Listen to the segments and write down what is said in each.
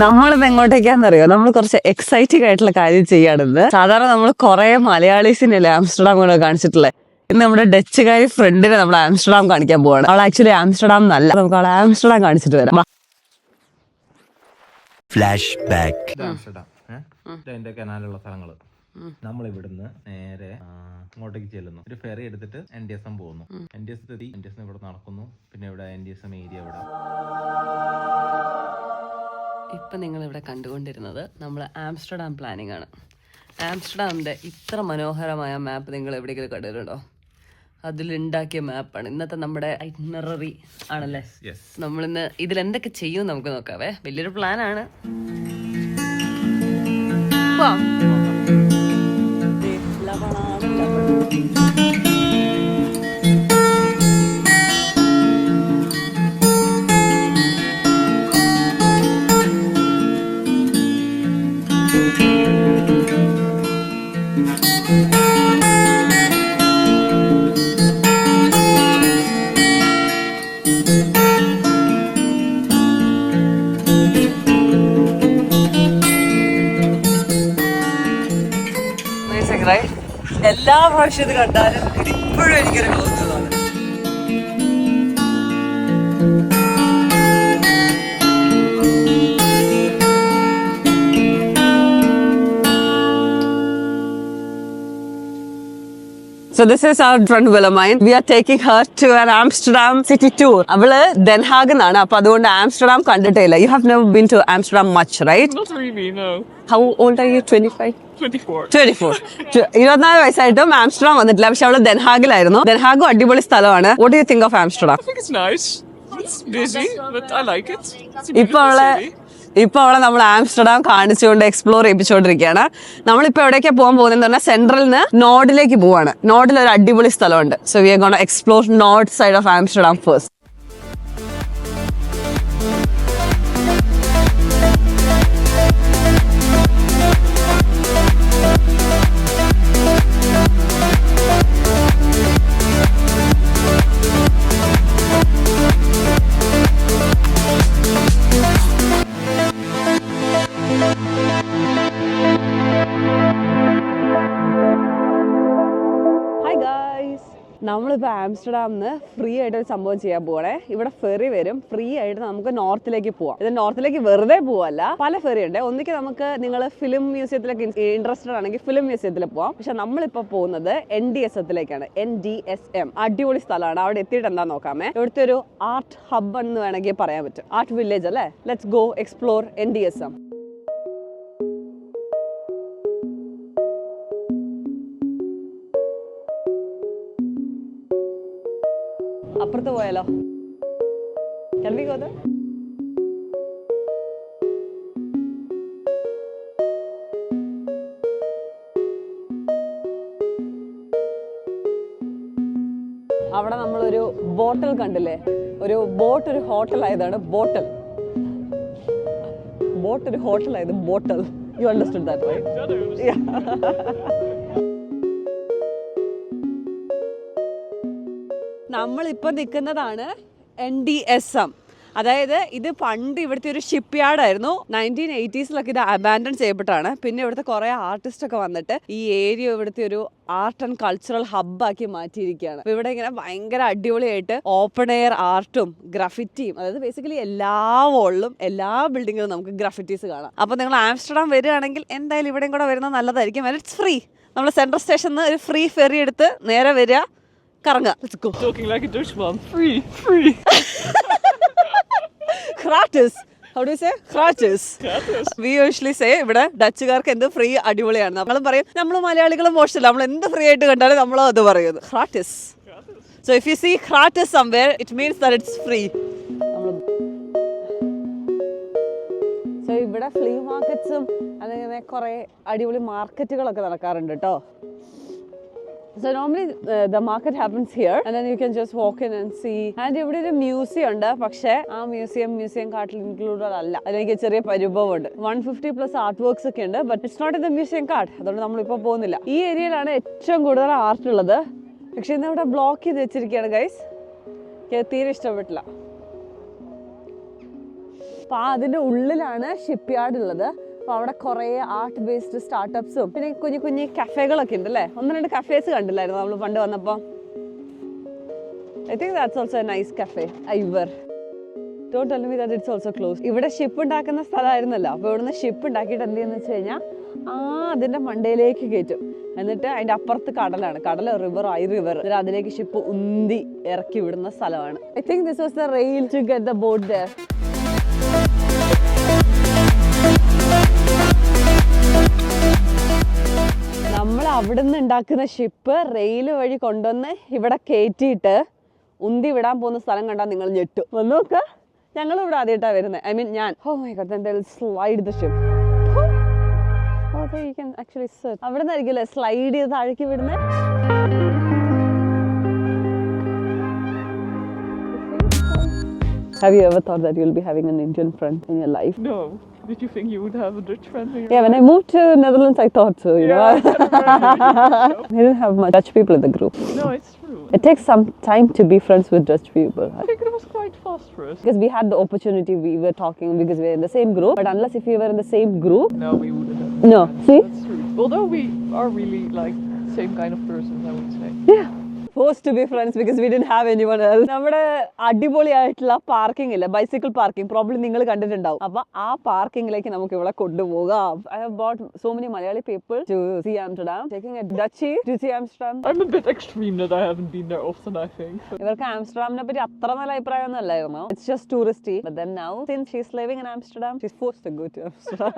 നമ്മളിത് എങ്ങോട്ടേക്കാന്നറിയോ? നമ്മൾ കുറച്ച് എക്സൈറ്റിംഗ് ആയിട്ടുള്ള കാര്യം ചെയ്യാണെന്ന്. സാധാരണ നമ്മൾ കുറെ മലയാളീസിനല്ലേ ആംസ്റ്റർഡാം കൊണ്ട് കാണിച്ചിട്ടുള്ളത്. ഇന്ന് നമ്മുടെ ഡച്ചുകാരി ഫ്രണ്ടിനെ നമ്മൾ ആംസ്റ്റർഡാം കാണിക്കാൻ പോവാണ്. അവൾ ആക്ച്വലി ആംസ്റ്റർഡാം എന്നല്ല, നമുക്ക് അവളെ ആംസ്റ്റർഡാം കാണിച്ചിട്ട് വരാം. Flash back. അതിന്റെ കനാലുള്ള സ്ഥലങ്ങള് നമ്മൾ ഇവിടുന്ന് നേരെ അങ്ങോട്ടേക്ക് ചെല്ലുന്നു. ഒരു ഫെറി എടുത്തിട്ട് NDSM പോകുന്നു. NDSM എത്തി, NDSM ഇവിടെ നടക്കുന്നു. പിന്നെ ഇവിടെ NDSM ഏരിയ ഇവിടെ. ഇപ്പൊ നിങ്ങൾ ഇവിടെ കണ്ടുകൊണ്ടിരുന്നത് നമ്മൾ ആംസ്റ്റർഡാം പ്ലാനിങ് ആണ്. ആംസ്റ്റർഡാമിന്റെ ഇത്ര മനോഹരമായ മാപ്പ് നിങ്ങൾ എവിടെയെങ്കിലും കണ്ടിട്ടുണ്ടോ? അതിലുണ്ടാക്കിയ മാപ്പാണ് ഇന്നത്തെ നമ്മുടെ ഐറ്റിനറി ആണല്ലേ. നമ്മളിന്ന് ഇതിൽ എന്തൊക്കെ ചെയ്യും നമുക്ക് നോക്കാവേ. വലിയൊരു പ്ലാനാണ്. എല്ലാ പ്രാവശ്യം ഇത് കണ്ടാലും ഇപ്പോഴും എനിക്കൊരു കൗതുകമാണ്. So this is our friend Willemijn. We are taking her to an Amsterdam city tour. അവള് Den Haag ആണ്. അപ്പൊ അതുകൊണ്ട് ആംസ്റ്റർഡാം കണ്ടിട്ടില്ല. You have never been to Amsterdam much, right? Not really, no. How old are you? 25? 24. 24 വയസ്സായിട്ടും Amsterdam വന്നിട്ടില്ല. പക്ഷെ അവള് ഡെൻഹാഗിലായിരുന്നു. ഡെൻഹാഗും അടിപൊളി സ്ഥലമാണ്. What do you think of Amsterdam? I think it's nice. It's busy, but I like it. ഇപ്പൊ അവളെ നമ്മൾ Amsterdam കാണിച്ചുകൊണ്ട് explore ചെയ്യിപ്പിച്ചുകൊണ്ടിരിക്കുകയാണ്. നമ്മളിപ്പോ എവിടേക്കാ പോകാൻ പോകുന്നതെന്ന് പറഞ്ഞാൽ സെൻട്രലിൽ നിന്ന് നോർഡിലേക്ക് പോവാണ്. നോർഡിൽ ഒരു അടിപൊളി സ്ഥലമുണ്ട്. So we are gonna explore north side of Amsterdam first. നമ്മളിപ്പോൾ ആംസ്റ്റർഡാമിന്ന് ഫ്രീ ആയിട്ട് ഒരു സംഭവം ചെയ്യാൻ പോകണേ. ഇവിടെ ഫെറി വരും. ഫ്രീ ആയിട്ട് നമുക്ക് നോർത്തിലേക്ക് പോവാം. ഇത് നോർത്തിലേക്ക് വെറുതെ പോവല്ല, പല ഫെറി ഉണ്ട്. ഒന്നിക്ക് നമുക്ക് നിങ്ങൾ ഫിലിം മ്യൂസിയത്തിലൊക്കെ ഇൻട്രസ്റ്റഡ് ആണെങ്കിൽ ഫിലിം മ്യൂസിയത്തിൽ പോവാം. പക്ഷെ നമ്മളിപ്പോൾ പോകുന്നത് NDSMത്തിലേക്കാണ്. NDSM അടിപൊളി സ്ഥലമാണ്. അവിടെ എത്തിയിട്ട് എന്താ നോക്കാമേ. ഇവിടുത്തെ ഒരു ആർട്ട് ഹബ് എന്ന് വേണമെങ്കിൽ പറയാൻ പറ്റും. ആർട്ട് വില്ലേജ് അല്ലേ. Let's go explore NDSM. അപ്പുറത്ത് പോയാലോ? കിളമ്പിക്കോത്. അവിടെ നമ്മളൊരു ബോട്ടൽ കണ്ടില്ലേ? ഒരു ബോട്ട് ഒരു ഹോട്ടൽ ആയതാണ്. ബോട്ട് ഒരു ഹോട്ടൽ ആയത് boatel. You understood that, right? നമ്മളിപ്പോൾ നിൽക്കുന്നതാണ് NDSM. അതായത് ഇത് പണ്ട് ഇവിടുത്തെ ഒരു ഷിപ്പ് യാർഡായിരുന്നു. 1980s ഇത് അബാൻഡൺ ചെയ്യപ്പെട്ടാണ്. പിന്നെ ഇവിടുത്തെ കുറേ ആർട്ടിസ്റ്റൊക്കെ വന്നിട്ട് ഈ ഏരിയ ഇവിടുത്തെ ഒരു ആർട്ട് ആൻഡ് കൾച്ചറൽ ഹബ്ബാക്കി മാറ്റിയിരിക്കുകയാണ്. അപ്പോൾ ഇവിടെ ഇങ്ങനെ ഭയങ്കര അടിപൊളിയായിട്ട് ഓപ്പൺ എയർ ആർട്ടും ഗ്രാഫിറ്റിയും, അതായത് ബേസിക്കലി എല്ലാ വോളിലും എല്ലാ ബിൽഡിങ്ങിലും നമുക്ക് ഗ്രാഫിറ്റീസ് കാണാം. അപ്പോൾ നിങ്ങൾ ആംസ്റ്റർഡാം വരികയാണെങ്കിൽ എന്തായാലും ഇവിടെയും കൂടെ വരുന്നത് നല്ലതായിരിക്കും. And it's free. നമ്മൾ സെൻട്രൽ സ്റ്റേഷനിൽ നിന്ന് ഒരു ഫ്രീ ഫെറി എടുത്ത് നേരെ വരിക, കറങ്ങുക. Let's go. Talking like a Dutchman. Free. Gratis. How do you say? Gratis. We usually say ഇവിടെ ഡച്ചുകാർക്ക് എന്ത് ഫ്രീ അടിപൊളിയാണ്. നമ്മളും പറയും നമ്മൾ മലയാളികളും മോശമല്ല, നമ്മൾ എന്ത് ഫ്രീ ആയിട്ട് കണ്ടാലും നമ്മളും അത് പറയുന്നത് gratis. So if you see gratis somewhere, it means that it's free. So ഇവിടെ ഫ്ലീ മാർക്കറ്റ്സും അങ്ങനെ കുറെ അടിപൊളി മാർക്കറ്റുകളൊക്കെ നടക്കാറുണ്ട് കേട്ടോ. So normally the market happens here and then you can just walk in and see. And ഇവിടെ ഒരു മ്യൂസിയം ഉണ്ട്, പക്ഷേ ആ മ്യൂസിയം കാർട്ടിൽ ഇൻക്ലൂഡഡ് അല്ല. അതിലേക്ക് ചെറിയ പരിഭവമുണ്ട്. 150+ ആർട്ട് വർക്ക്സ് ഒക്കെ ഉണ്ട്, but it's not in the museum card. അതുകൊണ്ട് നമ്മളിപ്പോൾ പോകുന്നില്ല. ഈ ഏരിയയിലാണ് ഏറ്റവും കൂടുതൽ ആർട്ട് ഉള്ളത്. പക്ഷെ ഇന്ന് ഇവിടെ ബ്ലോക്ക് ചെയ്ത് വെച്ചിരിക്കുകയാണ് ഗൈസ്. എനിക്ക് തീരെ ഇഷ്ടപ്പെട്ടില്ല. അപ്പോൾ അതിൻ്റെ ഉള്ളിലാണ് ഷിപ്പ് യാർഡ് ഉള്ളത്. അപ്പോൾ അവിടെ കുറേ ആർട്ട് ബേസ്ഡ് സ്റ്റാർട്ടപ്സും പിന്നെ കുഞ്ഞു കഫേകളൊക്കെ ഉണ്ട് അല്ലേ. 1-2 കഫേസ് കണ്ടില്ലായിരുന്നു നമ്മൾ പണ്ട് വന്നപ്പോൾ. I think that's also A nice cafe. Ivor don't tell me that it's also close. ഇവിടെ ഷിപ്പ് ഉണ്ടാക്കുന്ന സ്ഥലമായിരുന്നല്ലോ. അപ്പോൾ ഇവിടുന്ന് ഷിപ്പ് ഉണ്ടാക്കിയിട്ട് എന്ത് ചെയ്യുന്നത് വെച്ച് കഴിഞ്ഞാൽ അതിൻ്റെ മണ്ടയിലേക്ക് കയറ്റും. എന്നിട്ട് അതിൻ്റെ അപ്പുറത്ത് കടലാണ്. കടൽ റിവർ, ഐ റിവർ. എന്നിട്ട് അതിലേക്ക് ഷിപ്പ് ഉന്തി ഇറക്കി വിടുന്ന സ്ഥലമാണ്. I think this was the rail to get the boat there. നമ്മൾ അവിടെ നിന്ന് ഉണ്ടാക്കുന്ന ഷിപ്പ് റെയിൽ വഴി കൊണ്ടുവന്ന് ഇവിടെ കയറ്റിയിട്ട് ഉന്തി വിടാൻ പോകുന്ന സ്ഥലം കണ്ടാൽ നിങ്ങൾ ഞെട്ടും. വന്ന് നോക്കുക, ഞങ്ങൾ ഇവിടെ ആദ്യമായിട്ടാണ് വരുന്നത്. ഐ മീൻ ഞാൻ. Oh my God, then they'll slide the ship. Oh, there you can actually sit. അവിടെ നിന്നായിരിക്കുമല്ലേ സ്ലൈഡ് ചെയ്ത് താഴേക്ക് വിടുന്നത്. Have you ever thought that you'll be having an Indian friend in your life? No. Did you think you would have a Dutch friend? Yeah, when I moved to Netherlands, I thought so, you know. We didn't have much Dutch people in the group. No, it's true. It takes some time to be friends with Dutch people. I think it was quite fast for us. Because we had the opportunity, we were talking because we were in the same group. But unless if we were in the same group, No, we wouldn't have. no. See? That's true. Although we are really like same kind of persons, I would say. Yeah. Forced to be friends because we didn't have anyone else. നമ്മുടെ അടിപൊളിയായിട്ടുള്ള parking ഇല്ല, bicycle parking, problem നിങ്ങൾ കണ്ടിട്ടുണ്ടാവും. അപ്പൊ ആ പാർക്കിംഗിലേക്ക് നമുക്ക് ഇവിടെ കൊണ്ടുപോകാം. I have brought so many Malayali people to see Amsterdam, taking a Dutchie to see Amsterdam. I'm a bit extreme that I haven't been there often, I think. ഇവർക്ക് ആംസ്റ്റർഡാമിനെ പറ്റി അത്ര നല്ല അഭിപ്രായമൊന്നും അല്ലായിരുന്നു. It's just touristy. But then now, since she's living in Amsterdam, she's forced to go to Amsterdam.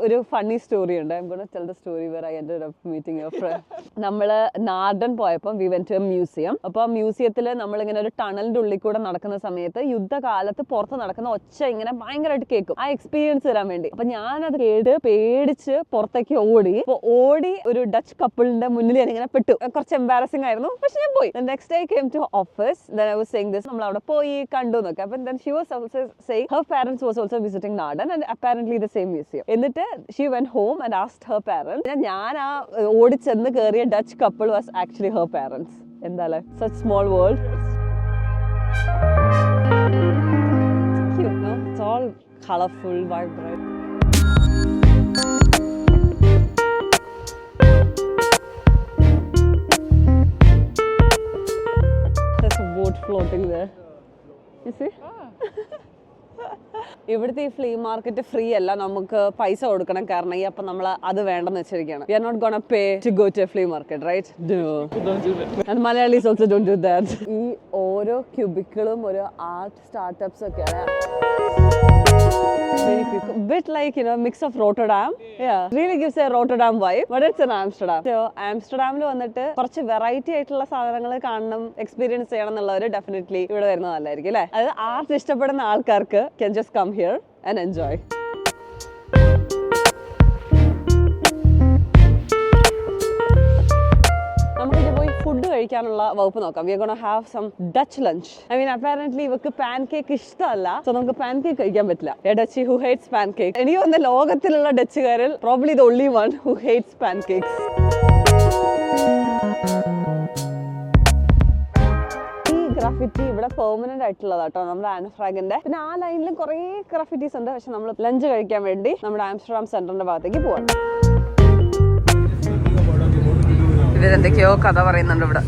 ഒരു funny story ഉണ്ട്. I'm going to tell the story where I ended up meeting your friend. നമ്മള് നാർഡൻ പോയപ്പോൾ we went to a museum. അപ്പോൾ ആ മ്യൂസിയത്തിൽ നമ്മളിങ്ങനെ ഒരു ടണലിന്റെ ഉള്ളിൽ കൂടെ നടക്കുന്ന സമയത്ത് യുദ്ധകാലത്ത് പുറത്ത് നടക്കുന്ന ഒച്ച ഇങ്ങനെ ഭയങ്കരമായിട്ട് കേൾക്കും, ആ എക്സ്പീരിയൻസ് തരാൻ വേണ്ടി. അപ്പൊ ഞാനത് കേട്ട് പേടിച്ച് പുറത്തേക്ക് ഓടി. അപ്പോൾ ഓടി ഒരു ഡച്ച് കപ്പിളിന്റെ മുന്നിൽ ഞാൻ ഇങ്ങനെ പെട്ടു. കുറച്ച് എംബാരസിംഗ് ആയിരുന്നു, പക്ഷെ ഞാൻ പോയി. Next day came to office, then I was saying this, നമ്മൾ അവിടെ പോയി കണ്ടു എന്നൊക്കെ. അപ്പം then she was also saying her parents was also visiting Narden and apparently the same museum. എന്നിട്ട് she went home and asked her parents. ഞാൻ ആ ഓടിച്ചെന്ന് കയറിയ Dutch couple was actually her parents. എന്താല്ലേ, such small world. It's cute, no? It's all colorful, vibrant. There's a boat floating there. You see? ഇവിടുത്തെ ഈ flea market free അല്ല, നമുക്ക് പൈസ കൊടുക്കണം. കാരണം ഈ അപ്പം നമ്മൾ അത് വേണ്ടെന്ന് വെച്ചിരിക്കുകയാണ്. We are not gonna pay to go to a flea market, right? No. Don't do that. And Malayalis also don't do that. ഈ ഓരോ ക്യൂബിക്കിളും ഓരോ ആർട്ട് സ്റ്റാർട്ടപ്സ് ഒക്കെയാണ്. Many people, bit like, you know, mix of Rotterdam. Yeah, really gives a Rotterdam vibe, but it's in Amsterdam. So ആംസ്റ്റർഡാമിൽ വന്നിട്ട് കുറച്ച് variety ആയിട്ടുള്ള സാധനങ്ങൾ കാണണം, experience ചെയ്യണം എന്നുള്ളവർ ഡെഫിനറ്റ്ലി ഇവിടെ വരുന്നത് നല്ലതായിരിക്കും അല്ലേ. അതായത് ആർട്ട് ഇഷ്ടപ്പെടുന്ന ആൾക്കാർക്ക് can just come here and enjoy. Food കഴിക്കാനുള്ള വകുപ്പ് നോക്കാം. We are going to have some Dutch lunch. I mean, apparently ഇവർക്ക് പാൻകേക്ക് ഇഷ്ടമല്ല, സോ നമുക്ക് പാൻകേക്ക് കഴിക്കാൻ പറ്റില്ല. A Dutchie who hates pancakes. എനിക്ക് തോന്നുന്നു ലോകത്തിലുള്ള ഡച്ചുകാരിൽ probably the only one who hates pancakes. ഈ ഗ്രാഫിറ്റി ഇവിടെ പെർമനന്റ് ആയിട്ടുള്ളതാ കേട്ടോ, നമ്മുടെ ആന ഫ്രാഗിന്റെ. പിന്നെ ആ ലൈനിലും കുറെ ഗ്രാഫിറ്റീസ് ഉണ്ട്. പക്ഷെ നമ്മൾ ലഞ്ച് കഴിക്കാൻ വേണ്ടി നമ്മുടെ ആംസ്റ്റർഡാം സെന്ററിന്റെ ഭാഗത്തേക്ക് പോവാണ്. ഇവരെന്തൊക്കെയോ കഥ പറയുന്നുണ്ട് ഇവിടെ.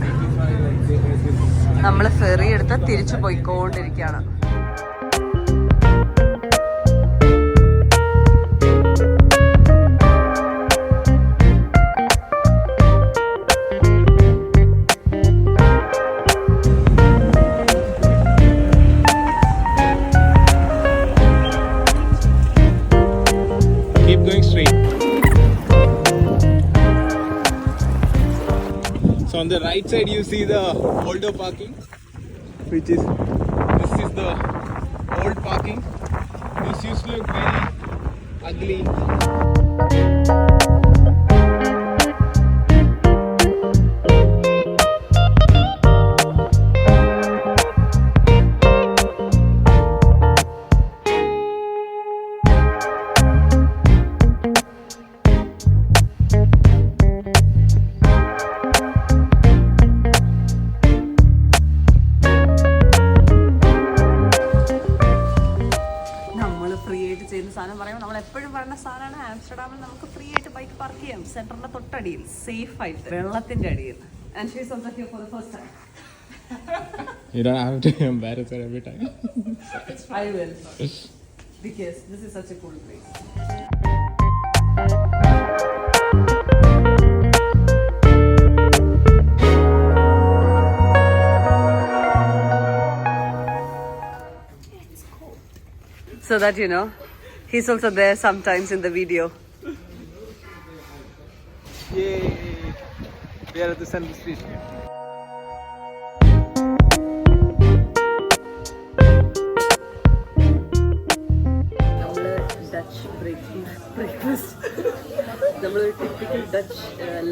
നമ്മൾ ഫെറി എടുത്ത് തിരിച്ചു പോയിക്കൊണ്ടിരിക്കുകയാണ്. Keep going straight. So on the right side you see the older parking, which is, this is the old parking. This used to look very ugly. നമ്മൾ ഫ്രീ ആയിട്ട് ചെയ്യുന്ന സാധനം പറയുമ്പോൾ നമ്മൾ എപ്പോഴും പറയുന്ന സാധനമാണ് ആംസ്റ്റർഡാമിൽ നമുക്ക് ഫ്രീ ആയിട്ട് ബൈക്ക് പാർക്ക് ചെയ്യാം സെന്ററിന്റെ തൊട്ടടിയിൽ സേഫ് ആയിട്ട് വെള്ളത്തിന്റെ അടിയിൽ. And she's also here for the first time. You don't have to embarrass her every time. I will. Because this is such a cool place. So that you know, he's also there sometimes in the video. Yay! We are at the center street. Dutch breakfast. നമ്മളൊരു typical Dutch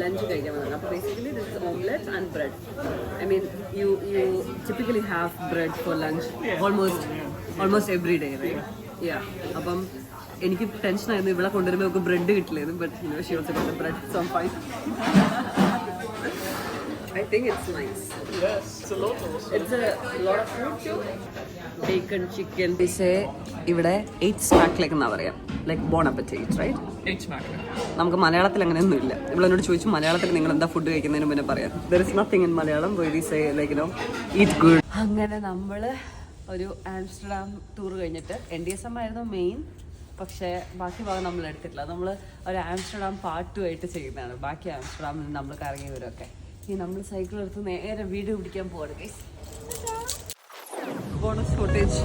lunch കഴിക്കാൻ വന്നതാണ്. അപ്പോൾ basically this is omelette and bread. I mean, you typically have bread for lunch almost every day, right? Yeah. അപ്പം എനിക്ക് ടെൻഷനായിരുന്നു ഇവിടെ കൊണ്ടുവരുമ്പോൾ നമുക്ക് bread കിട്ടില്ലായിരുന്നു. But you know, she also got the bread, so I'm fine. I think it's nice. Yes, it's a lot also. It's a lot of food too. Bacon, chicken. They say ഇവിടെ 8 smack like എന്നാ പറയാം. Like bon appetit, right? 8 smack. നമുക്ക് മലയാളത്തിൽ അങ്ങനെയൊന്നും ഇല്ല. ഇവിടെ എന്നോട് ചോദിച്ചു മലയാളത്തിൽ നിങ്ങൾ എന്താ ഫുഡ് കഴിക്കുന്നതിന് മുന്നേ പറയാം. There is nothing in Malayalam where we say like you know eat good. അങ്ങനെ നമ്മൾ ഒരു ആംസ്റ്റർഡാം ടൂർ കഴിഞ്ഞിട്ട് NDSM ആയിരുന്നു മെയിൻ. പക്ഷേ ബാക്കി ഭാഗം നമ്മൾ എടുത്തിട്ടില്ല. നമ്മൾ ഒരു ആംസ്റ്റർഡാം പാർട്ട് 2 ആയിട്ട് ചെയ്യുന്നതാണ്. ബാക്കി ആംസ്റ്റർഡാമിൽ നമ്മൾ കറങ്ങിയവരൊക്കെ ഈ നമ്മൾ സൈക്കിൾ എടുത്ത് നേരെ വീട് പിടിക്കാൻ പോവാണ് ഗൈസ്. Bonus footage.